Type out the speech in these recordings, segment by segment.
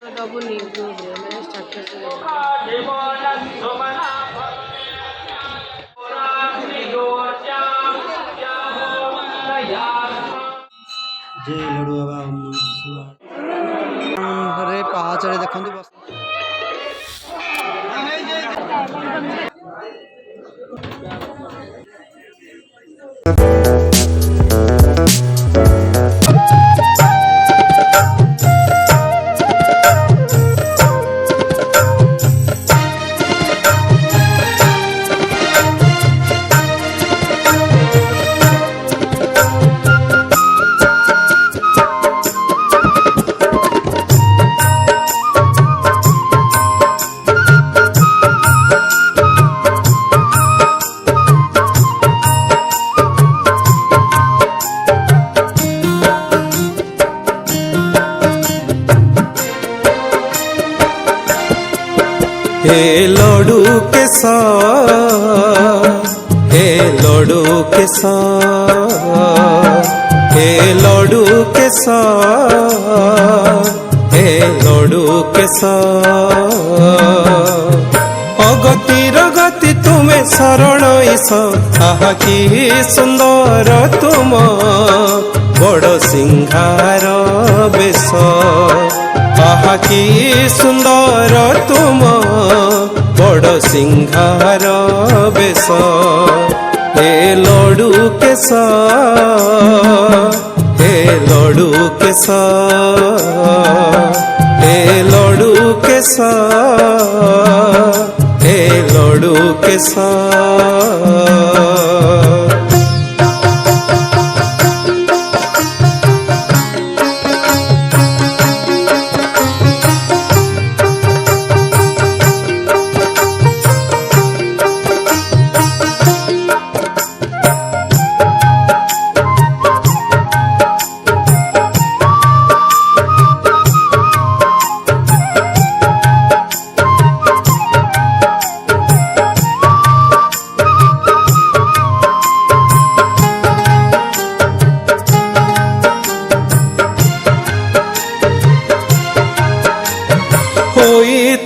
दबुनी group रे मैंने status जय लडू बाबा रे पाँच देखते बस हे लडू के साथ हे लडू के साथ हे लडू के साथ हे लडू के साथ अगतिर गति तुम्हें शरण ईश आहा कि सुंदर तुम बड़ सिंहार बेश आहा कि सुंदर तुम बड़ सिंहार बेश हे लडू के साथ हे लडू के साथ हे लडू के साथ हे लडू के साथ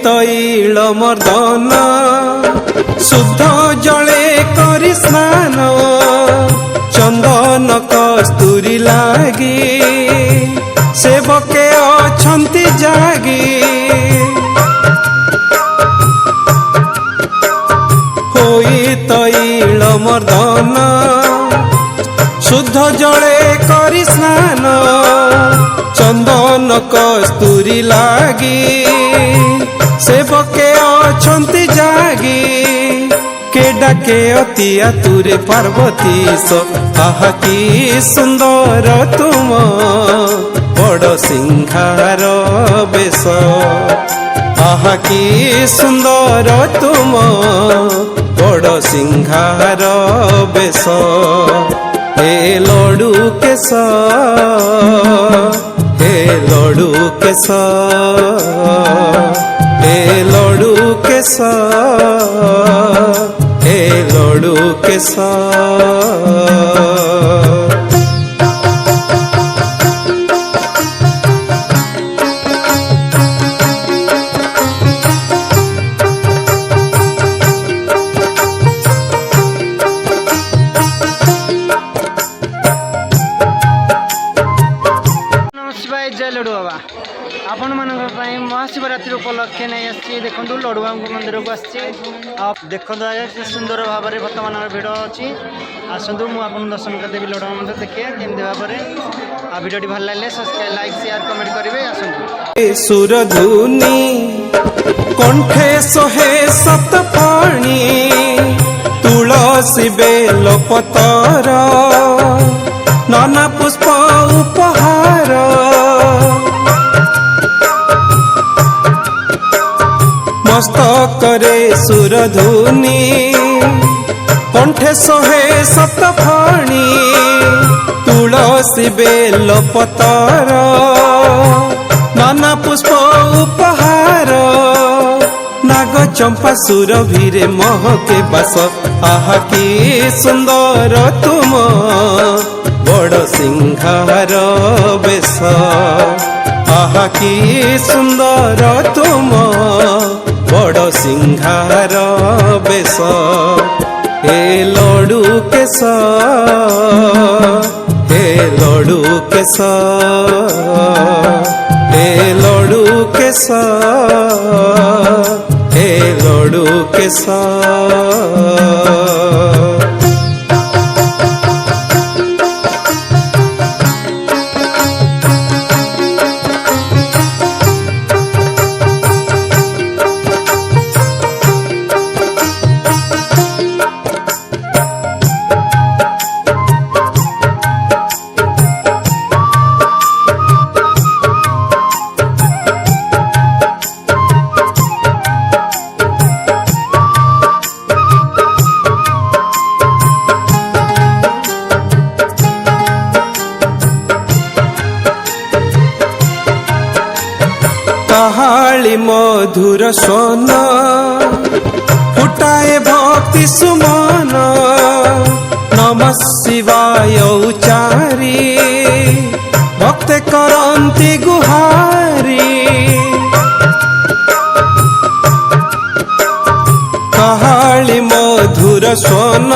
तैल मर्दन शुद्ध जले करी स्नान चंदन कस्तूरी लागी सेवके अछंती जागी होई तैल मर्दन शुद्ध जले करी स्नान चंदन कस्तूरी लागी सेवके अछंती जागी के डाके अति आतुरे पार्वती आहा कि सुंदर तुम बड़ सिंहार बेश आहा कि सुंदर तुम बड़ सिंहार बेश हे लडू के साथ हे लडू के साथ हे लडू के साथ हे लडू के साथ जय लडू बाबा आपण मान महाशिवरात्रि उपलक्षे नहीं आसी देखो लडू बाबा मंदिर को आसी देखो सुंदर भाव में बर्तमान भिड़ अच्छी आसतु मुझे दर्शन करदेवी लडू बाबा मंदिर देखिए केमती भाव में भिडियो भल लगे सब्सक्राइब लाइक शेयर कमेंट करेंगे आसतु सुरधुनी कंठे सोहे सत पाणी तुलसी बेल पतर नाना पुष्प उपहार मस्तकरे सुरधुनी कंठे सोहे सप्तफणी तुलसी बेल पतर नाना पुष्प उपहार नाग चंपा सुरभिरे महके बास आहा कि सुंदर तुम बड़ सिंहार बेश आहा कि सुंदर तुम बड़ सिंहार बेश हे लडू केश हे लडू केश हे लडू केश हे लडू केश काहाळी मधुर स्वन फुटाए भक्ति सुमन नमः शिवाय उचारी भक्त करन्ति गुहारी काहाळी मधुर स्वन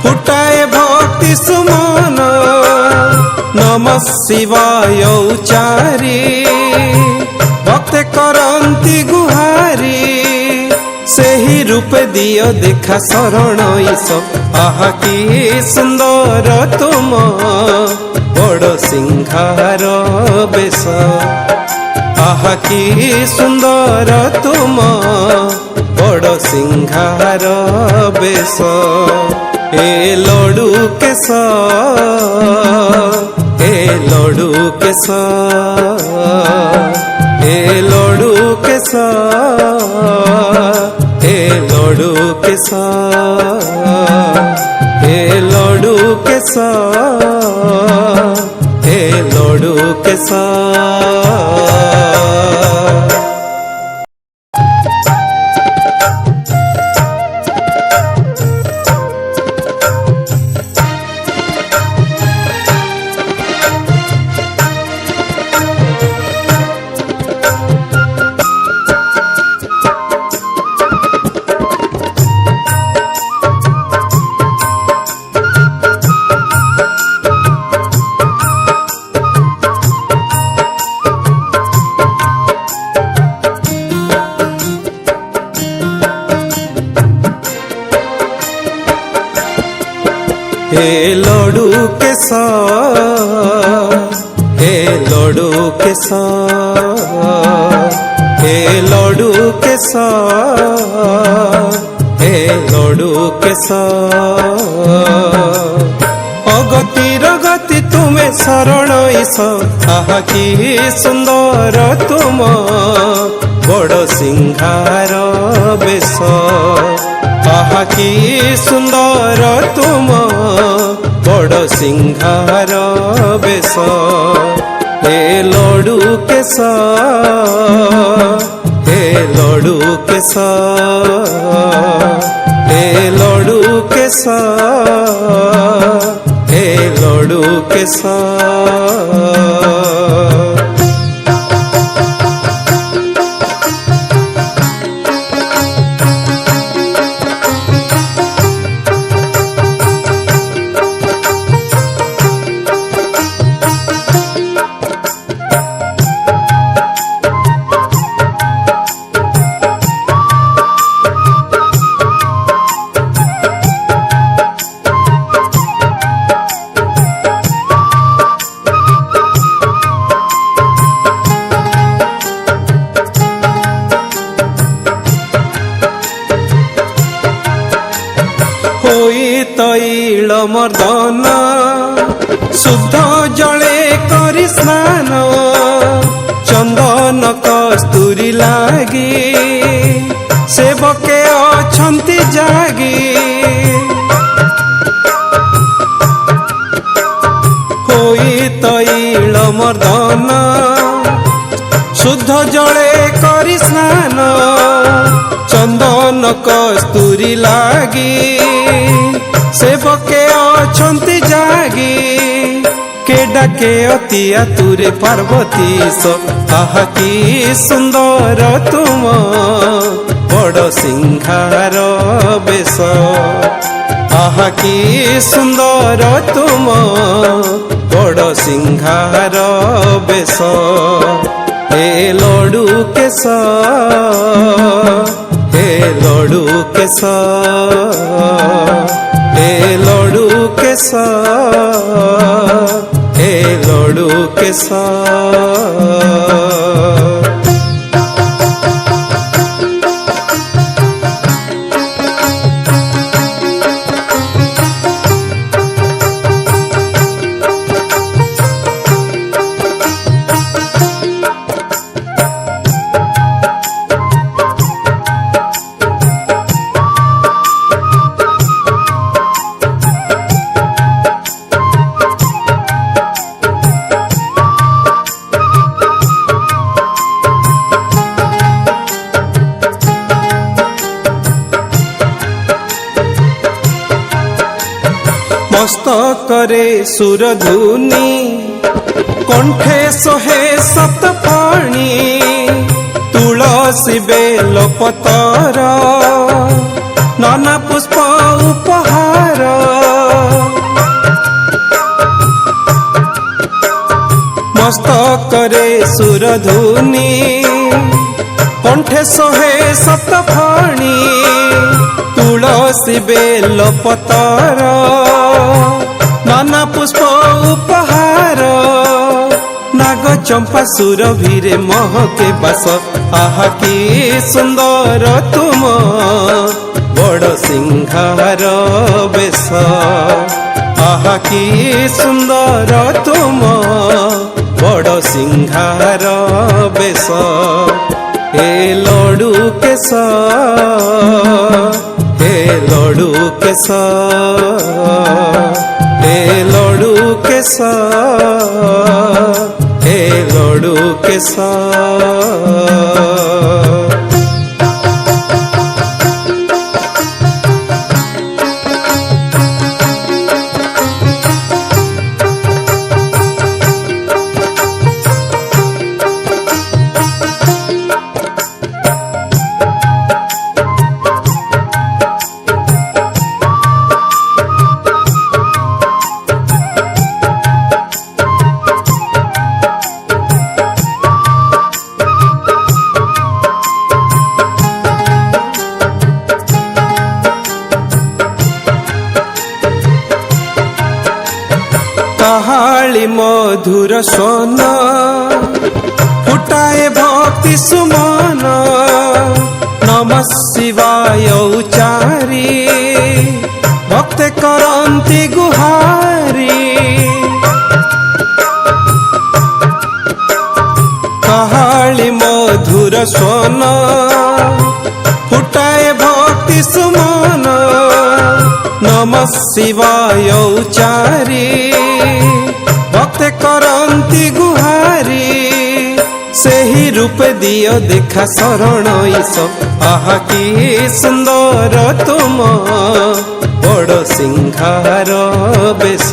फुटाए भक्ति सुमन नमः शिवाय उचारी भक्त करन्ति गुहारी सेही रूप दियो देखा शरण ईश आहा कि सुंदर तुम बड़ सिंहार बेश आहा कि सुंदर तुम बड़ सिंहार बेश हे लडू केश हे लडू केश हे लडू केश हे लडू केश हे लडू केश हे लडू केश हे लडू केश हे लडू केश हे लडू केश हे लडू केश अगतिर गति तुमे शरण ईश आहा कि सुंदर तुम बड़ सिंहार बेश आहा कि सुंदर तुम बड़ सिंहार बेश हे लडू केश हे लडू केश हे लडू केश हे लडू केश तैल मर्दन शुद्ध जले करी स्नान चंदन कस्तूरी लागी सेवके अछंती जागी होई तैल मर्दन शुद्ध जले करी स्नान चंदन कस्तूरी लागी सेवके अछंती जागी के डाके अतिया तुरे पार्वती सो आहा की सुंदर तुम बड़ सिंहार बेश आहा की सुंदर तुम बड़ सिंहार बेश हे लडू केश हे लडू केश हे लडू केश हे लडू केश मस्तकरे सुरधुनी कंठे सोहे सप्तफणी तुलसी बेलपतर नाना पुष्प उपहार मस्तकरे सुरधुनी कंठे सोहे सप्तफणी तुलसी बेलपतर नाना पुष्प उपहार नाग चंपा सुरभिरे महके बास आहा की सुंदर तुम बड़ सिंहार बेश आहा की सुंदर तुम बड़ सिंहार बेश हे लडू केश हे लडू केश हे लडू केश हे लडू केश काहाली मधुर स्वन फुटाए भक्ति सुमन नमः शिवाय उचारी भक्त करन्ति गुहारी काहाली मधुर स्वन फुटाए भक्ति सुमन नमः शिवाय उचारी भक्त करन्ति गुहारी सेही रूप दियो देखा शरण ईश आहा की सुंदर तुम बड़ सिंहार बेश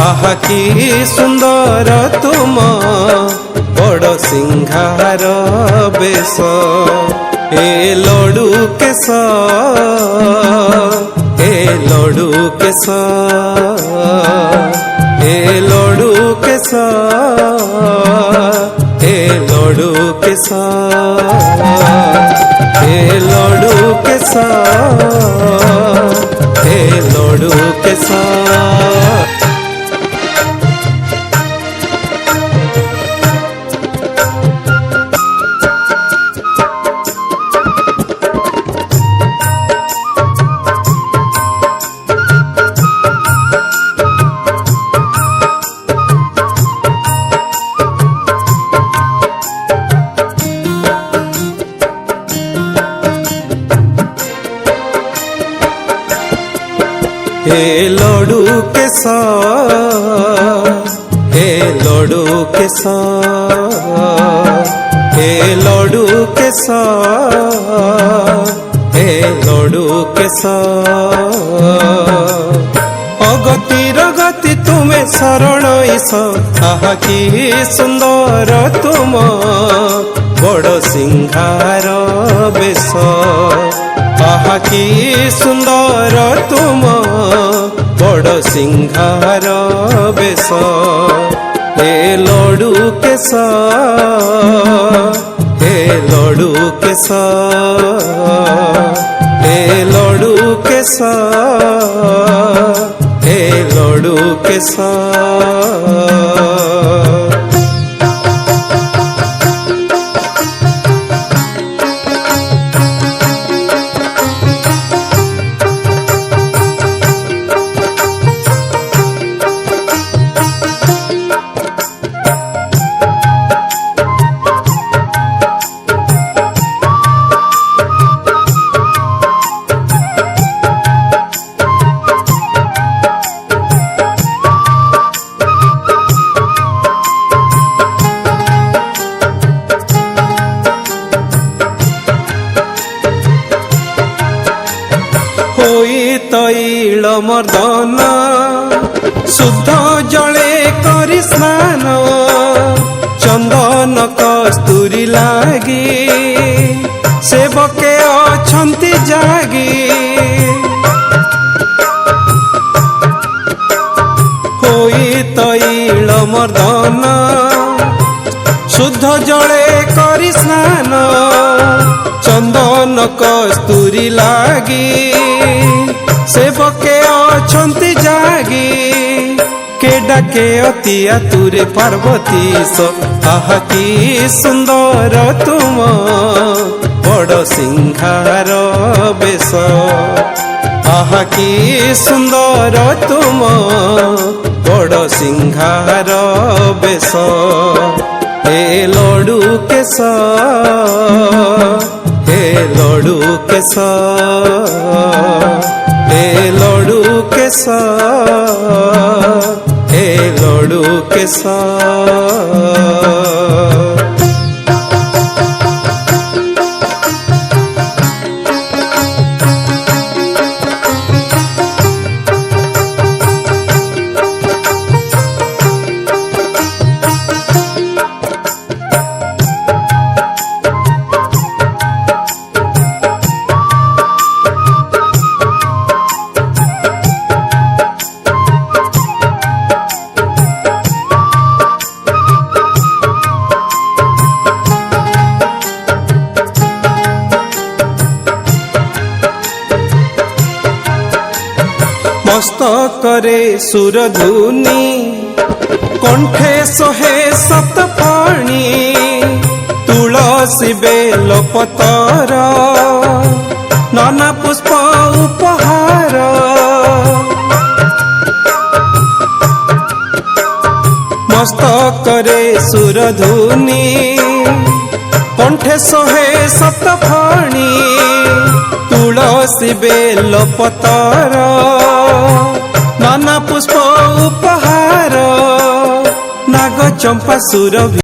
आहा की सुंदर तुम बड़ सिंहार बेश हे लडू केश हे लडू केश हे लडू केश हे लडू केश हे लडू केश हे लडू केश हे लडू केश हे लडू केश हे लडू केश हे लडू केश अगतिर गति तुमे शरण ईश आहा कि सुंदर तुम बड़ सिंहार बेश आहा कि सुंदर तुम बड़ सिंहार बेश हे लडू केश हे लडू केश हे लडू केश हे लडू केश तैल मर्दन शुद्ध जले करी स्नान चंदन कस्तूरी लागी सेवके अछंती जागी होई तैल मर्दन शुद्ध जले करी स्नान चंदन कस्तूरी लागी सेवके अछंती जागी के डाके अति आतुरे पार्वती सो आहा कि सुंदर तुम बड़ सिंहार बेश आहा कि सुंदर तुम बड़ सिंहार बेश हे लडू केश हे लडू केश हे लडू केश हे लडू केश मस्तकरे सुरधुनी कंठे सोहे सप्तफणी तुलसी बेलपतर नाना पुष्प उपहार मस्तकरे सुरधुनी कंठे सोहे सप्तफणी तुलसी बेलपतर नाना पुष्प उपहार नाग चंपा सुरभि